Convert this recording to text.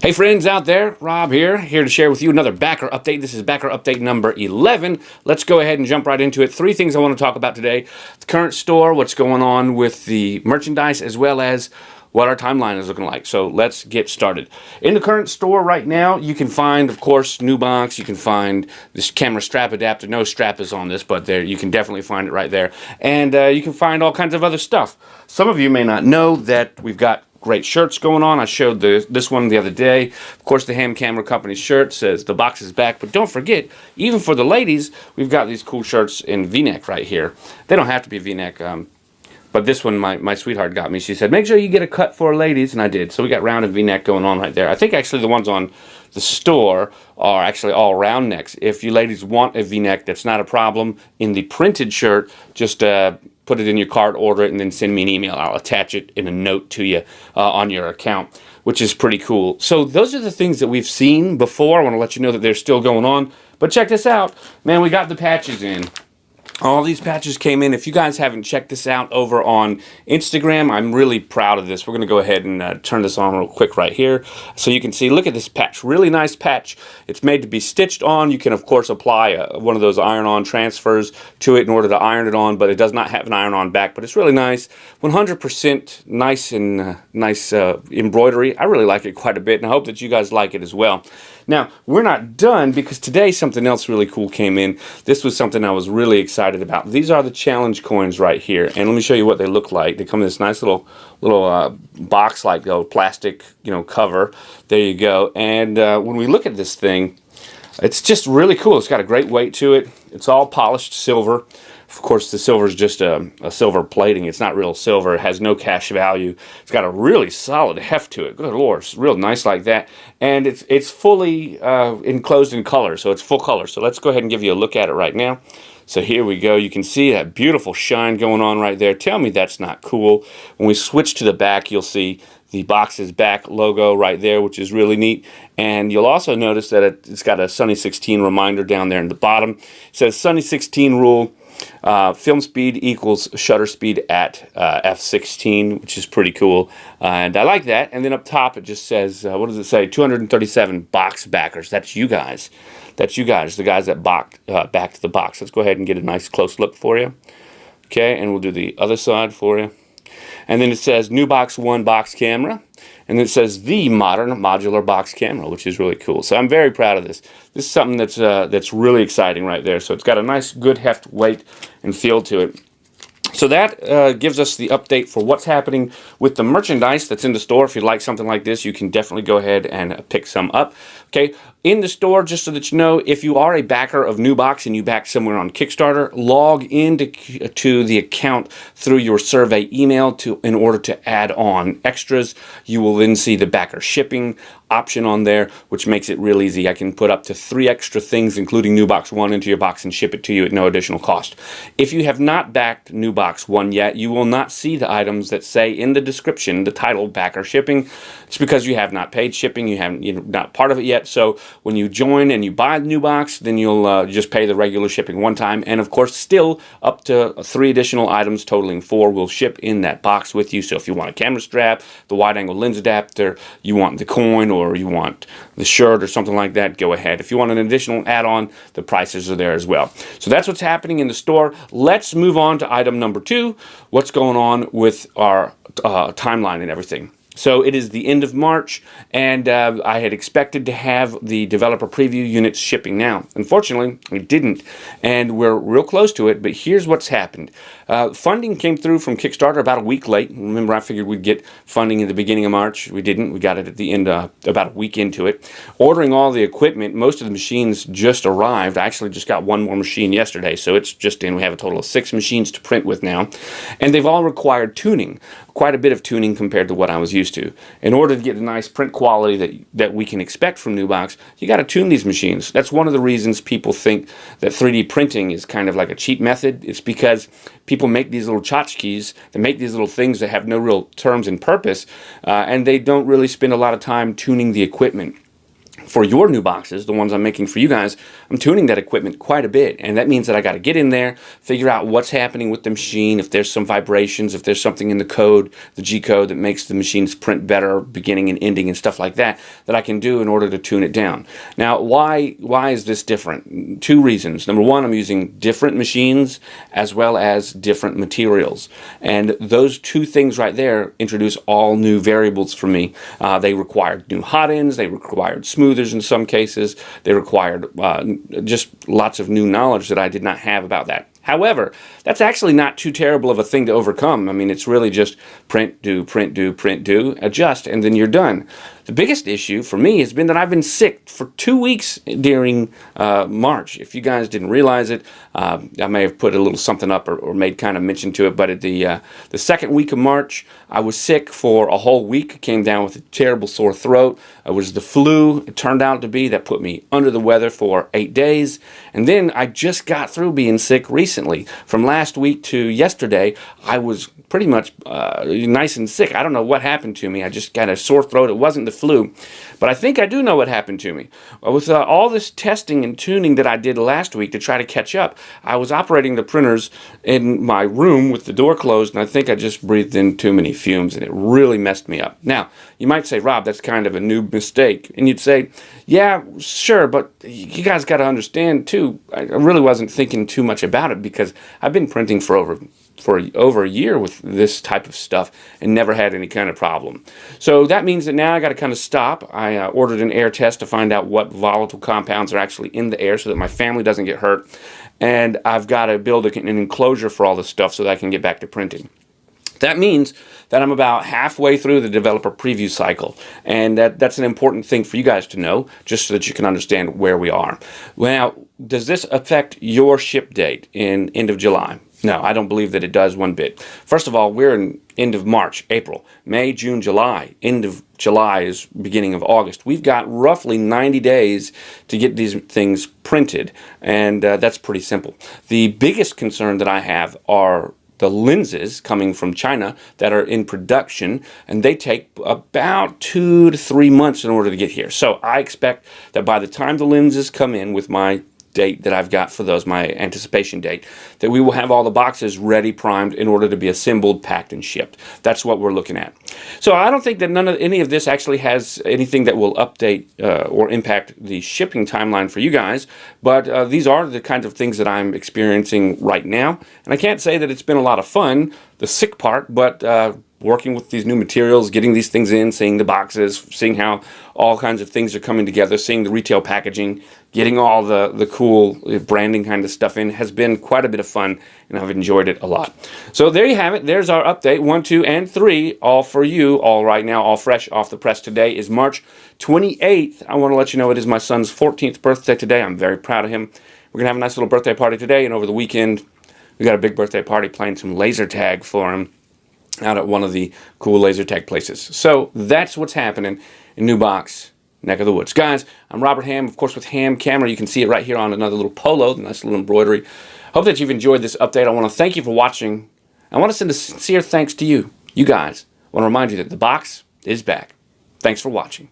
Hey friends out there, Rob here to share with you another backer update. This is backer update number 11. Let's go ahead and jump right into it. Three things I want to talk about today. The current store, what's going on with the merchandise, as well as what our timeline is looking like. So let's get started. In the current store right now, you can find, of course, new box. You can find this camera strap adapter. No strap is on this, but there you can definitely find it right there. And you can find all kinds of other stuff. Some of you may not know that we've got great shirts going on. I showed this one the other day. Of course, the Hamm Camera Company shirt says the box is back, but don't forget, even for the ladies, we've got these cool shirts in V-neck right here. They don't have to be V-neck, but this one my sweetheart got me. She said, make sure you get a cut for ladies, and I did. So we got round and V-neck going on right there. I think actually the ones on the store are actually all round necks. If you ladies want a V-neck, that's not a problem. In the printed shirt, just put it in your cart, order it, and then send me an email. I'll attach it in a note to you on your account, which is pretty cool. So those are the things that we've seen before. I want to let you know that they're still going on. But check this out. Man, we got the patches in. All these patches came in. If you guys haven't checked this out over on Instagram, I'm really proud of this. We're going to go ahead and turn this on real quick right here so you can see. Look at this patch. Really nice patch. It's made to be stitched on. You can, of course, apply one of those iron-on transfers to it in order to iron it on, but it does not have an iron-on back, but it's really nice. 100% nice and nice embroidery. I really like it quite a bit, and I hope that you guys like it as well. Now, we're not done because today something else really cool came in. This was something I was really excited about. These are the challenge coins right here, and let me show you what they look like. They come in this nice little box, like plastic, cover. There you go. And when we look at this thing, it's just really cool. It's got a great weight to it. It's all polished silver. Of course, the silver is just a silver plating. It's not real silver. It has no cash value. It's got a really solid heft to it. Good Lord, it's real nice like that. And it's fully enclosed in color, so it's full color. So let's go ahead and give you a look at it right now. So here we go. You can see that beautiful shine going on right there. Tell me that's not cool. When we switch to the back, you'll see the box's back logo right there, which is really neat. And you'll also notice that it's got a Sunny 16 reminder down there in the bottom. It says Sunny 16 rule. Film speed equals shutter speed at f16, which is pretty cool, and I like that. And then up top it just says, what does it say? 237 box backers. That's you guys. That's you guys, the guys that backed the box. Let's go ahead and get a nice close look for you. Okay, and we'll do the other side for you. And then it says new box 1 box camera. And it says the modern modular box camera, which is really cool. So I'm very proud of this. This is something that's really exciting right there. So it's got a nice, good heft, weight, and feel to it. So that gives us the update for what's happening with the merchandise that's in the store. If you'd like something like this, you can definitely go ahead and pick some up. Okay, in the store, just so that you know, if you are a backer of New Box and you back somewhere on Kickstarter, log into the account through your survey email in order to add on extras. You will then see the backer shipping option on there, which makes it real easy. I can put up to 3 extra things, including New Box 1, into your box and ship it to you at no additional cost. If you have not backed New Box 1 yet, you will not see the items that say in the description, the title backer shipping. It's because you have not paid shipping, you're not part of it yet. So when you join and you buy the New Box, then you'll just pay the regular shipping one time. And of course, still up to 3 additional items totaling 4 will ship in that box with you. So if you want a camera strap, the wide angle lens adapter, you want the coin, or you want the shirt or something like that, go ahead. If you want an additional add-on, the prices are there as well. So that's what's happening in the store. Let's move on to item number 2, what's going on with our timeline and everything. So it is the end of March, and I had expected to have the developer preview units shipping now. Unfortunately, we didn't, and we're real close to it, but here's what's happened. Funding came through from Kickstarter about a week late. Remember, I figured we'd get funding in the beginning of March. We didn't. We got it at the end, about a week into it. Ordering all the equipment, most of the machines just arrived. I actually just got 1 more machine yesterday, so it's just in. We have a total of 6 machines to print with now, and they've all required tuning. Quite a bit of tuning compared to what I was used to. In order to get a nice print quality that we can expect from New Box, you got to tune these machines. That's one of the reasons people think that 3D printing is kind of like a cheap method. It's because people make these little tchotchkes, they make these little things that have no real terms and purpose, and they don't really spend a lot of time tuning the equipment. for your new boxes, the ones I'm making for you guys, I'm tuning that equipment quite a bit. And that means that I got to get in there, figure out what's happening with the machine, if there's some vibrations, if there's something in the code, the G code that makes the machines print better, beginning and ending and stuff like that, that I can do in order to tune it down. Now, why is this different? Two reasons. Number one, I'm using different machines as well as different materials. And those two things right there introduce all new variables for me. They required new hot ends, they required smoothers in some cases, they required just lots of new knowledge that I did not have about that. However, that's actually not too terrible of a thing to overcome. I mean, it's really just print, do, print, do, print, do, adjust, and then you're done. The biggest issue for me has been that I've been sick for 2 weeks during March. If you guys didn't realize it, I may have put a little something up or made kind of mention to it, but at the second week of March, I was sick for a whole week, came down with a terrible sore throat. It was the flu, it turned out to be, that put me under the weather for 8 days. And then I just got through being sick recently. From last week to yesterday, I was pretty much nice and sick. I don't know what happened to me. I just got a sore throat. It wasn't the flu. But I think I do know what happened to me. With all this testing and tuning that I did last week to try to catch up, I was operating the printers in my room with the door closed, and I think I just breathed in too many fumes, and it really messed me up. Now, you might say, Rob, that's kind of a noob mistake. And you'd say, yeah, sure, but you guys got to understand, too, I really wasn't thinking too much about it because I've been printing for over a year with this type of stuff and never had any kind of problem. So that means that now I got to kind of stop. I ordered an air test to find out what volatile compounds are actually in the air so that my family doesn't get hurt. And I've got to build an enclosure for all this stuff so that I can get back to printing. That means that I'm about halfway through the developer preview cycle, and that's an important thing for you guys to know, just so that you can understand where we are. Now, does this affect your ship date in end of July? No, I don't believe that it does one bit. First of all, we're in end of March, April, May, June, July. End of July is beginning of August. We've got roughly 90 days to get these things printed, and that's pretty simple. The biggest concern that I have are the lenses coming from China that are in production, and they take about 2 to 3 months in order to get here. So I expect that by the time the lenses come in with my date that I've got for those, my anticipation date, that we will have all the boxes ready, primed, in order to be assembled, packed, and shipped. That's what we're looking at. So I don't think that any of this actually has anything that will update or impact the shipping timeline for you guys, but these are the kinds of things that I'm experiencing right now. And I can't say that it's been a lot of fun, the sick part, but working with these new materials, getting these things in, seeing the boxes, seeing how all kinds of things are coming together, seeing the retail packaging, getting all the cool branding kind of stuff in has been quite a bit of fun, and I've enjoyed it a lot. So there you have it. There's our update, 1, 2, and 3, all for you, all right now, all fresh off the press. Today is March 28th. I want to let you know it is my son's 14th birthday today. I'm very proud of him. We're going to have a nice little birthday party today, and over the weekend, we got a big birthday party playing some laser tag for him out at one of the cool laser tag places. So that's what's happening in New Box, neck of the woods. Guys, I'm Robert Hamm, of course, with Hamm Camera. You can see it right here on another little polo, nice little embroidery. Hope that you've enjoyed this update. I want to thank you for watching. I want to send a sincere thanks to you guys. I want to remind you that the box is back. Thanks for watching.